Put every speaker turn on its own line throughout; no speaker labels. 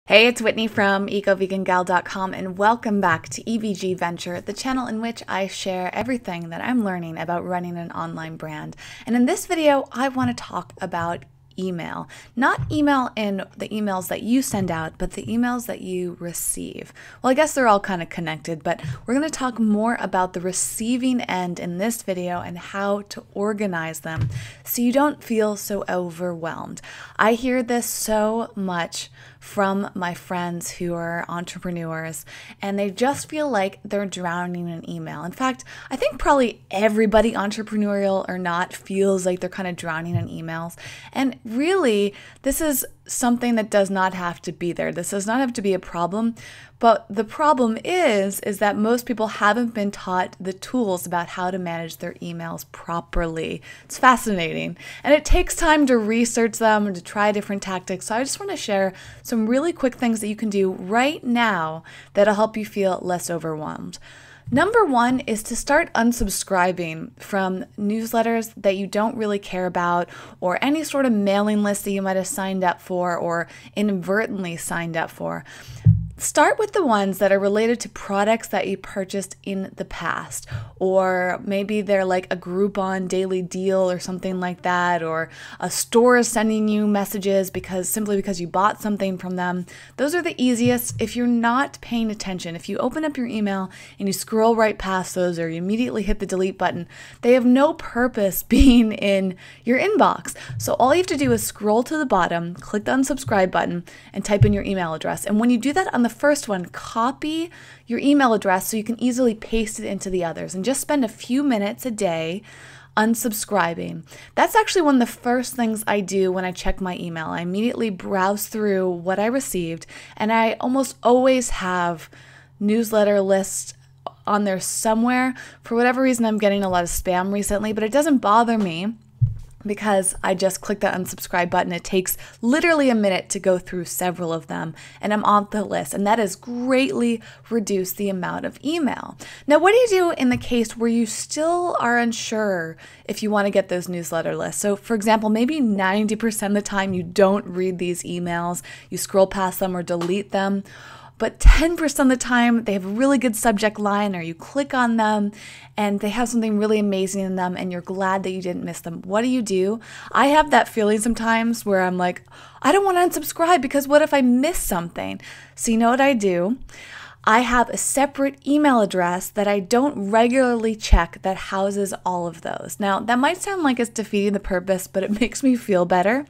Hey, it's Whitney from EcoVeganGal.com and welcome back to EVG Venture, the channel in which I share everything that I'm learning about running an online brand. And in this video, I want to talk about email. Not email in the emails that you send out, but the emails that you receive. Well, I guess they're all kind of connected, but we're going to talk more about the receiving end in this video and how to organize them so you don't feel so overwhelmed. I hear this so much from my friends who are entrepreneurs, and they just feel like they're drowning in email. In fact, I think probably everybody, entrepreneurial or not, feels like they're kind of drowning in emails. And really, this is something that does not have to be there. This does not have to be a problem. But the problem is that most people haven't been taught the tools about how to manage their emails properly. It's fascinating. And it takes time to research them and to try different tactics. So I just want to share some really quick things that you can do right now that'll help you feel less overwhelmed. Number one is to start unsubscribing from newsletters that you don't really care about, or any sort of mailing list that you might have signed up for or inadvertently signed up for. Start with the ones that are related to products that you purchased in the past, or maybe they're like a Groupon daily deal or something like that, or a store is sending you messages simply because you bought something from them. Those are the easiest if you're not paying attention. If you open up your email and you scroll right past those, or you immediately hit the delete button, they have no purpose being in your inbox. So all you have to do is scroll to the bottom, click the unsubscribe button, and type in your email address. And when you do that on the first one, copy your email address so you can easily paste it into the others, and just spend a few minutes a day unsubscribing. That's actually one of the first things I do when I check my email. I immediately browse through what I received, and I almost always have newsletter lists on there somewhere. For whatever reason, I'm getting a lot of spam recently, but it doesn't bother me, because I just click the unsubscribe button. It takes literally a minute to go through several of them, and I'm on the list, and that has greatly reduced the amount of email. Now, what do you do in the case where you still are unsure if you want to get those newsletter lists? So, for example, maybe 90% of the time you don't read these emails, you scroll past them or delete them, but 10% of the time they have a really good subject line, or you click on them and they have something really amazing in them and you're glad that you didn't miss them. What do? I have that feeling sometimes where I'm like, I don't want to unsubscribe because what if I miss something? So you know what I do? I have a separate email address that I don't regularly check that houses all of those. Now, that might sound like it's defeating the purpose, but it makes me feel better.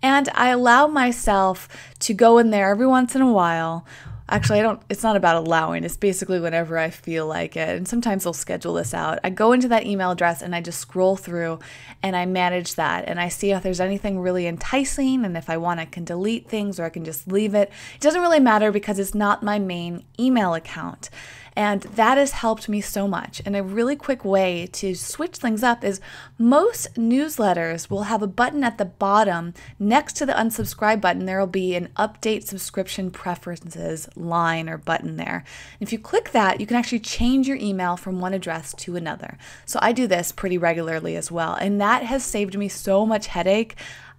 And I allow myself to go in there every once in a while. Actually, it's not about allowing, it's basically whenever I feel like it. And sometimes I'll schedule this out. I go into that email address and I just scroll through and I manage that. And I see if there's anything really enticing, and if I want, I can delete things or I can just leave it. It doesn't really matter because it's not my main email account. And that has helped me so much. And a really quick way to switch things up is most newsletters will have a button at the bottom next to the unsubscribe button. There will be an update subscription preferences line or button there. And if you click that, you can actually change your email from one address to another. So I do this pretty regularly as well. And that has saved me so much headache.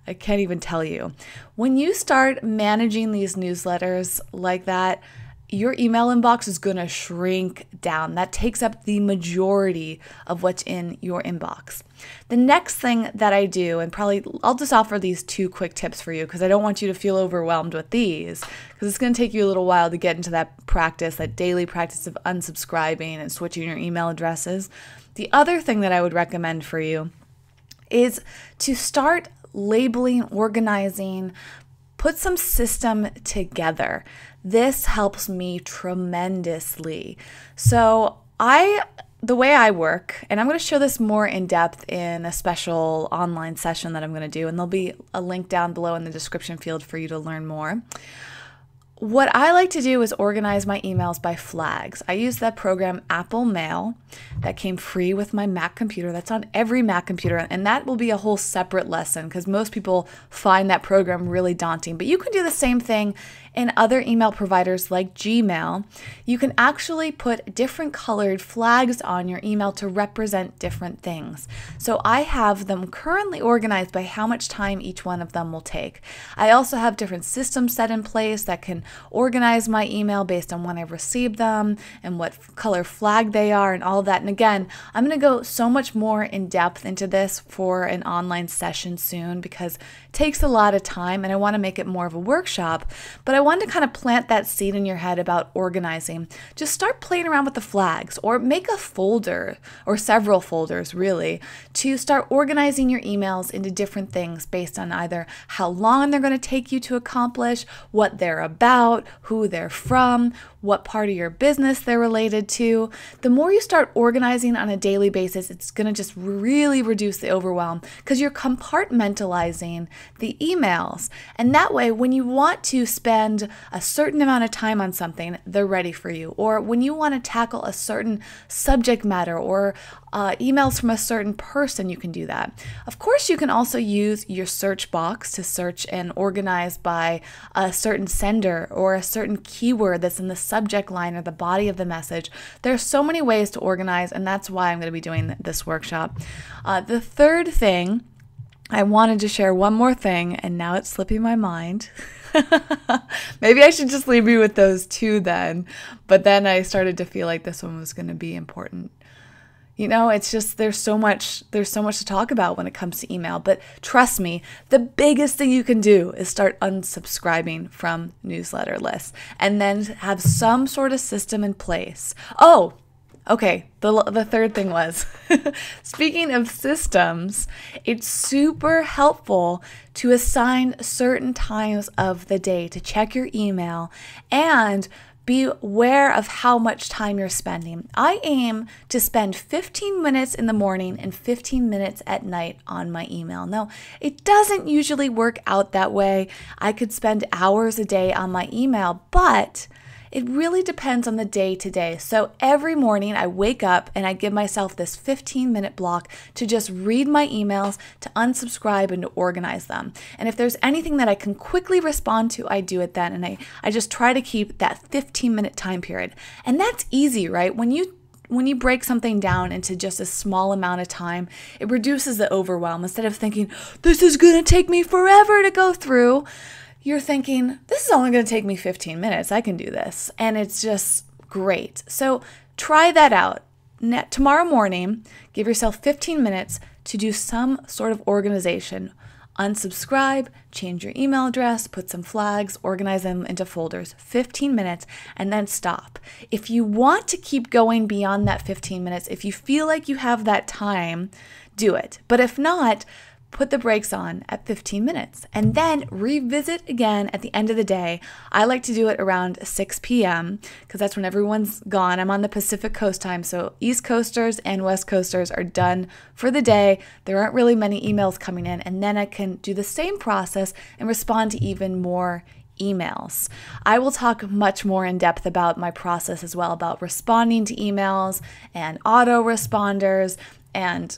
I can't even tell you. When you start managing these newsletters like that, your email inbox is going to shrink down. That takes up the majority of what's in your inbox. The next thing that I do, and I'll just offer these two quick tips for you because I don't want you to feel overwhelmed with these, because it's going to take you a little while to get into that practice, that daily practice of unsubscribing and switching your email addresses. The other thing that I would recommend for you is to start labeling, organizing, put some system together. This helps me tremendously. So the way I work, and I'm going to show this more in depth in a special online session that I'm going to do, and there'll be a link down below in the description field for you to learn more. What I like to do is organize my emails by flags. I use that program Apple Mail that came free with my Mac computer. That's on every Mac computer, and that will be a whole separate lesson because most people find that program really daunting. But you can do the same thing in other email providers like Gmail, you can actually put different colored flags on your email to represent different things. So I have them currently organized by how much time each one of them will take. I also have different systems set in place that can organize my email based on when I received them and what color flag they are and all of that. And again, I'm going to go so much more in depth into this for an online session soon because it takes a lot of time and I want to make it more of a workshop. But I wanted to kind of plant that seed in your head about organizing. Just start playing around with the flags or make a folder or several folders really to start organizing your emails into different things based on either how long they're going to take you to accomplish, what they're about, who they're from, what part of your business they're related to. The more you start organizing on a daily basis, it's going to just really reduce the overwhelm because you're compartmentalizing the emails. And that way, when you want to spend a certain amount of time on something, they're ready for you. Or when you want to tackle a certain subject matter or emails from a certain person, you can do that. Of course, you can also use your search box to search and organize by a certain sender or a certain keyword that's in the subject line or the body of the message. There are so many ways to organize, and that's why I'm going to be doing this workshop. The third thing, I wanted to share one more thing, and now it's slipping my mind. Maybe I should just leave you with those two then. But then I started to feel like this one was going to be important. You know, it's just there's so much to talk about when it comes to email. But trust me, the biggest thing you can do is start unsubscribing from newsletter lists and then have some sort of system in place. Oh, okay. The third thing was, speaking of systems, it's super helpful to assign certain times of the day to check your email and be aware of how much time you're spending. I aim to spend 15 minutes in the morning and 15 minutes at night on my email. Now, it doesn't usually work out that way. I could spend hours a day on my email, but it really depends on the day to day. So every morning I wake up and I give myself this 15-minute block to just read my emails, to unsubscribe, and to organize them. And if there's anything that I can quickly respond to, I do it then. And I just try to keep that 15-minute time period. And that's easy, right? When you break something down into just a small amount of time, it reduces the overwhelm. Instead of thinking, this is going to take me forever to go through, you're thinking, this is only going to take me 15 minutes. I can do this. And it's just great. So try that out. Tomorrow morning, give yourself 15 minutes to do some sort of organization. Unsubscribe, change your email address, put some flags, organize them into folders. 15 minutes, and then stop. If you want to keep going beyond that 15 minutes, if you feel like you have that time, do it. But if not, put the brakes on at 15 minutes and then revisit again at the end of the day. I like to do it around 6 p.m. because that's when everyone's gone. I'm on the Pacific Coast time, so East Coasters and West Coasters are done for the day. There aren't really many emails coming in, and then I can do the same process and respond to even more emails. I will talk much more in depth about my process as well, about responding to emails and autoresponders and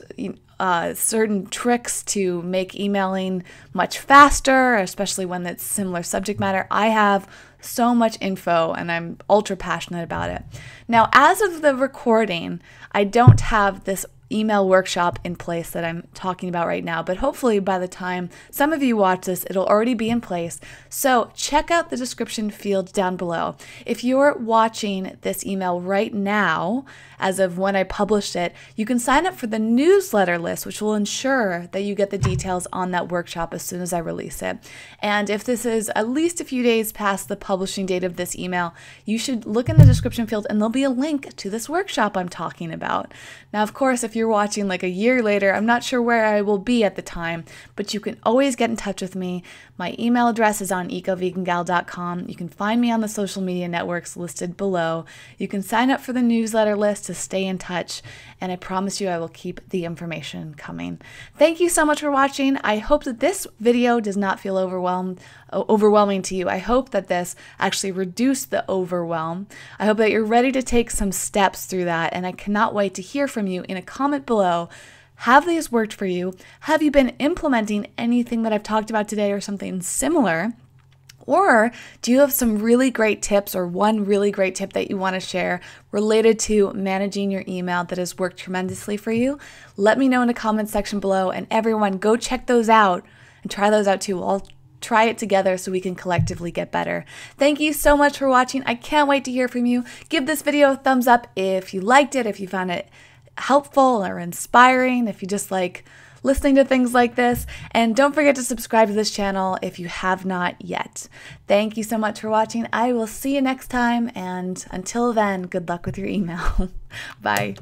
certain tricks to make emailing much faster, especially when it's similar subject matter. I have so much info and I'm ultra passionate about it. Now, as of the recording, I don't have this email workshop in place that I'm talking about right now, but hopefully by the time some of you watch this, it'll already be in place. So check out the description field down below. If you're watching this email right now, as of when I published it, you can sign up for the newsletter list, which will ensure that you get the details on that workshop as soon as I release it. And if this is at least a few days past the publishing date of this email, you should look in the description field and there'll be a link to this workshop I'm talking about. Now, of course, if you're watching like a year later, I'm not sure where I will be at the time, but you can always get in touch with me. My email address is on ecovegangal.com. You can find me on the social media networks listed below. You can sign up for the newsletter list to stay in touch, and I promise you I will keep the information coming. Thank you so much for watching. I hope that this video does not feel overwhelming to you. I hope that this actually reduced the overwhelm. I hope that you're ready to take some steps through that, and I cannot wait to hear from you in a comment below. Have these worked for you? Have you been implementing anything that I've talked about today or something similar? Or do you have some really great tips or one really great tip that you want to share related to managing your email that has worked tremendously for you? Let me know in the comments section below, and everyone go check those out and try those out too. I'll try it together so we can collectively get better. Thank you so much for watching. I can't wait to hear from you. Give this video a thumbs up if you liked it, if you found it helpful or inspiring, if you just like listening to things like this. And don't forget to subscribe to this channel if you have not yet. Thank you so much for watching. I will see you next time. And until then, good luck with your email. Bye.